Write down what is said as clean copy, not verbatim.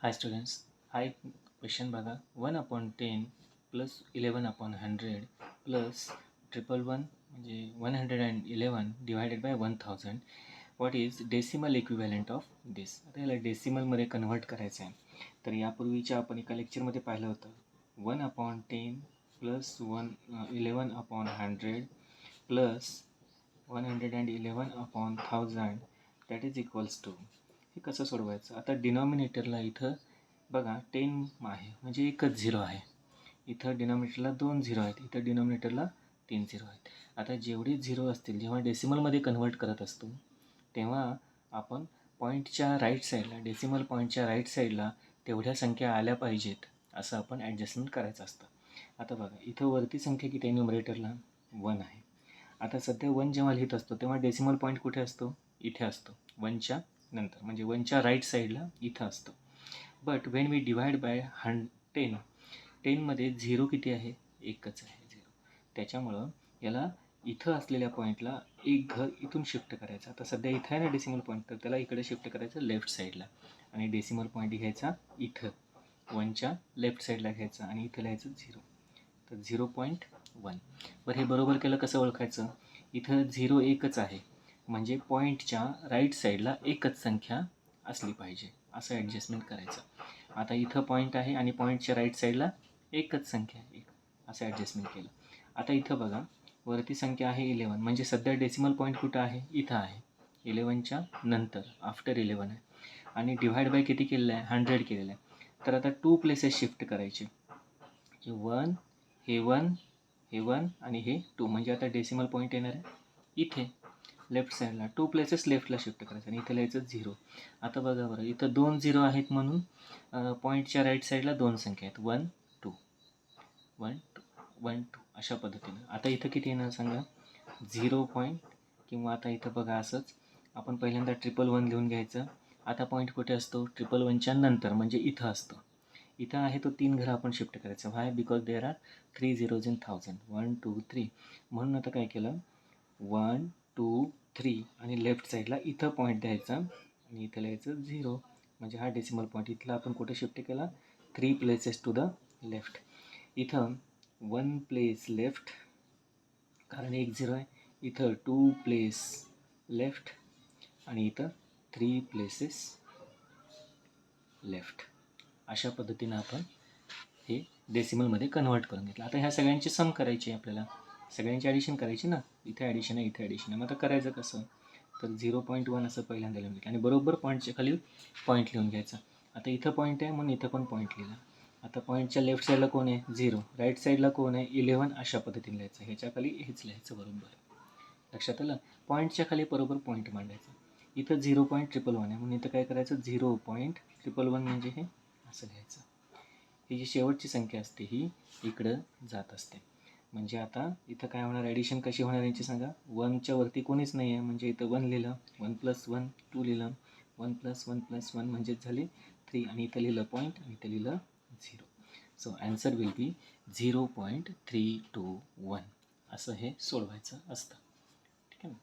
हाय students, हा एक question बघा. 1/10 प्लस 11/100 प्लस 111 म्हणजे 111 divided by 1000. What is decimal equivalent of this? आता याला डेसिमलमध्ये कन्व्हर्ट करायचं आहे. तर यापूर्वीच्या आपण एका लेक्चरमध्ये पाहिलं होतं 1/10 plus 11/100 plus 111/1000 that is equals to. हे कसं सोडवायचं? आता डिनॉमिनेटरला इथं बघा 10 आहे म्हणजे एकच झिरो आहे. इथं डिनॉमिनेटरला 2 झिरो आहेत, इथं डिनॉमिनेटरला 3 झिरो आहेत. आता जेवढे झिरो असतील जेव्हा डेसिमलमध्ये कन्व्हर्ट करत असतो तेव्हा आपण पॉईंटच्या राईट साईडला, डेसिमल पॉईंटच्या राईट साईडला तेवढ्या संख्या आल्या पाहिजेत असं आपण ॲडजस्टमेंट करायचं असतं. आता बघा इथं वरती संख्या किती आहे? न्यूमरेटरला 1 आहे. आता सध्या 1 जेव्हा लिहित असतो तेव्हा डेसिमल पॉईंट कुठे असतो? इथे असतो, 1च्या नंतर, म्हणजे 1च्या राईट साईडला इथं असतो. But when we divide by 10मध्ये झिरो किती आहे? एकच आहे, झिरो. त्याच्यामुळं याला इथं असलेल्या पॉईंटला एक घर इथून शिफ्ट करायचं. आता सध्या इथं आहे ना डेसिमल पॉईंट, तर त्याला इकडे शिफ्ट करायचं लेफ्ट साईडला, आणि डेसिमल पॉईंट घ्यायचा इथं 1च्या लेफ्ट साईडला घ्यायचा आणि इथं लिहायचं 0. तर 0.1. बरं, हे बरोबर केलं कसं ओळखायचं? इथं 0 एकच आहे म्हणजे पॉईंटच्या राईट साईडला एकच संख्या असली पाहिजे असं ॲडजस्टमेंट करायचं. आता इथं पॉईंट आहे आणि पॉईंटच्या राईट साईडला एकच संख्या आहे, एक, असं ॲडजस्टमेंट केलं. आता इथं बघा वरती संख्या आहे 11 म्हणजे सध्या डेसिमल पॉईंट कुठं आहे? इथं आहे, 11च्या नंतर, आफ्टर 11 आहे. आणि डिव्हाइड बाय किती केलेलं आहे? 100 केलेलं आहे. तर आता 2 प्लेसेस शिफ्ट करायचे, 1, हे 1, हे 1 आणि हे 2, म्हणजे आता डेसिमल पॉईंट येणार आहे इथे लेफ्ट साईडला. 2 प्लेसेस लेफ्टला शिफ्ट करायचं आणि इथं लिहायचं 0. आता बघा बरं, इथं 2 झिरो आहेत म्हणून पॉईंटच्या राईट साईडला 2 संख्या आहेत, 1, 2, 1, 2, 1, 2 अशा पद्धतीनं. आता इथं किती येणार सांगा? 0 पॉईंट, किंवा आता इथं बघा असंच आपण पहिल्यांदा 111 लिहून घ्यायचं. आता पॉईंट कुठे असतो? 111च्या नंतर म्हणजे इथं असतो. इथं आहे तो 3 घरं आपण शिफ्ट करायचं. Why? Because there are 3 zeros in 1000, 1, 2, 3. म्हणून आता काय केलं? 1, 2, 3 आणि लेफ्ट साईडला इथं पॉईंट द्यायचा आणि इथं लिहायचं 0, म्हणजे हा डेसिमल पॉईंट इथला आपण कुठे शिफ्ट केला? 3 प्लेसेस टू द लेफ्ट. इथं 1 प्लेस लेफ्ट कारण एक 0 आहे, इथं 2 प्लेस लेफ्ट आणि इथं 3 प्लेसेस लेफ्ट. अशा पद्धतीनं आपण हे डेसिमलमध्ये कन्व्हर्ट करून घेतलं. आता ह्या सगळ्यांची सम करायची आहे आपल्याला, सगळ्यांची ॲडिशन करायची ना. इथे ॲडिशन आहे, इथे ॲडिशन आहे. मग आता करायचं कसं? तर 0.1 असं पहिल्यांदा लिहून घेतलं आणि बरोबर पॉईंटच्या खाली पॉईंट लिहून घ्यायचा. आता इथं पॉईंट आहे म्हणून इथं पण पॉईंट लिहिला. आता पॉईंटच्या लेफ्ट साईडला कोण आहे? 0. राईट साईडला कोण आहे? 11. अशा पद्धतीने लिहायचं. ह्याच्या खाली हेच लिहायचं बरोबर. लक्षात आलं? पॉईंटच्या खाली बरोबर पॉईंट मांडायचं. इथं 0.111 आहे म्हणून इथं काय करायचं? 0.111 म्हणजे हे असं लिहायचं. ही जी शेवटची संख्या असते ही इकडं जात असते. म्हणजे आता इथं काय होणार? ॲडिशन कशी होणार यांची सांगा? 1च्या वरती कोणीच नाही आहे म्हणजे इथं 1 लिहिलं, 1 + 1 2 लिहिलं, 1 + 1 + 1 म्हणजेच झाले 3, आणि इथं लिहिलं पॉईंट आणि इथं लिहिलं 0. So answer will be 0.321. असं हे सोडवायचं असतं. ठीक आहे ना?